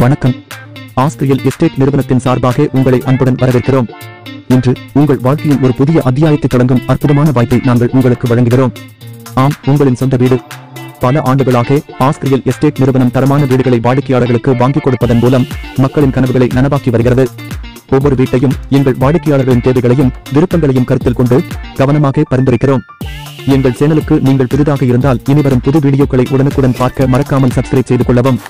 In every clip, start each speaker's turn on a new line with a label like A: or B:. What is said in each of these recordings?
A: வணக்கம். ஆஸ்திரியல் எஸ்டேட் நிறுவனத்தின் சார்பாக உங்களை அன்புடன் வரவேற்கிறோம். இன்று உங்கள் வாழ்க்கையில் ஒரு புதிய அத்தியாயத்தை தொடங்கும் அற்புதமான வாய்ப்பை நாங்கள் உங்களுக்கு வழங்குகிறோம். ஆம், உங்களின் சொந்த வீடு. பல ஆண்டுகளாக ஆஸ்திரியல் எஸ்டேட் நிறுவனம் தரமான வீடுகளை வாடிக்கையாளர்களுக்கு வாங்கிக் கொடுப்பதன் மூலம் மக்களின் கனவுகளை நனவாக்கி வருகிறது. ஒவ்வொரு வீட்டையும் எங்கள் வாடிக்கையாளர்களின் தேவைகளையும் விருப்பங்களையும் கருத்தில் கொண்டு கவனமாக பரிந்துரைக்கிறோம். எங்கள் சேனலுக்கு நீங்கள் புதிதாக இருந்தால் இனிவரும் புது வீடியோக்களை உடனுக்குடன் பார்க்க மறக்காமல் சப்ஸ்கிரைப் செய்து கொள்ளவும்.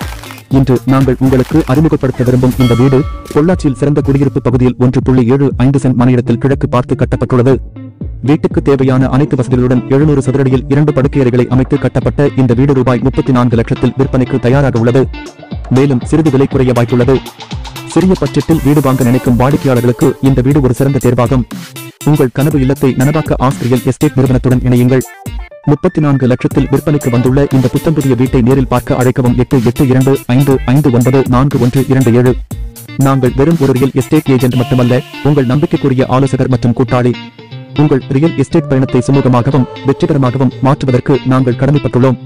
A: இன்று நாங்கள் உங்களுக்கு அறிமுகப்படுத்த விரும்பும் இந்த வீடு பொள்ளாச்சியில் சிறந்த குடியிருப்பு பகுதியில் 1.75 சென்ட் மன இடத்தில் கிழக்கு பார்த்து கட்டப்பட்டுள்ளது. வீட்டுக்கு தேவையான அனைத்து வசதிகளுடன் 700 சதுரடியில் 2 படுக்கையறைகளை அமைத்து கட்டப்பட்ட இந்த வீடு ரூபாய் 34 லட்சத்தில் விற்பனைக்கு தயாராக உள்ளது. மேலும் சிறிது விலை குறைய வாய்ப்புள்ளது. சிறிய பட்ஜெட்டில் வீடு வாங்க நினைக்கும் வாடிக்கையாளர்களுக்கு இந்த வீடு ஒரு சிறந்த தேர்வாகும். உங்கள் கனவு இல்லத்தை நனவாக்க ஆஸ்திரியல் எஸ்டேட் நிறுவனத்துடன் இணையுங்கள். 34 லட்சத்தில் விற்பனைக்கு வந்துள்ள இந்த புத்தம் புதிய வீட்டை நேரில் பார்க்க அழைக்கவும். 8825544127. நாங்கள் வெறும் ஒரு ரியல் எஸ்டேட் ஏஜென்ட் மட்டுமல்ல, உங்கள் நம்பிக்கைக்குரிய ஆலோசகர் மற்றும் கூட்டாளி. உங்கள் ரியல் எஸ்டேட் பயணத்தை சுமூகமாகவும் வெற்றிகரமாகவும் மாற்றுவதற்கு நாங்கள் கடமைப்பட்டுள்ளோம்.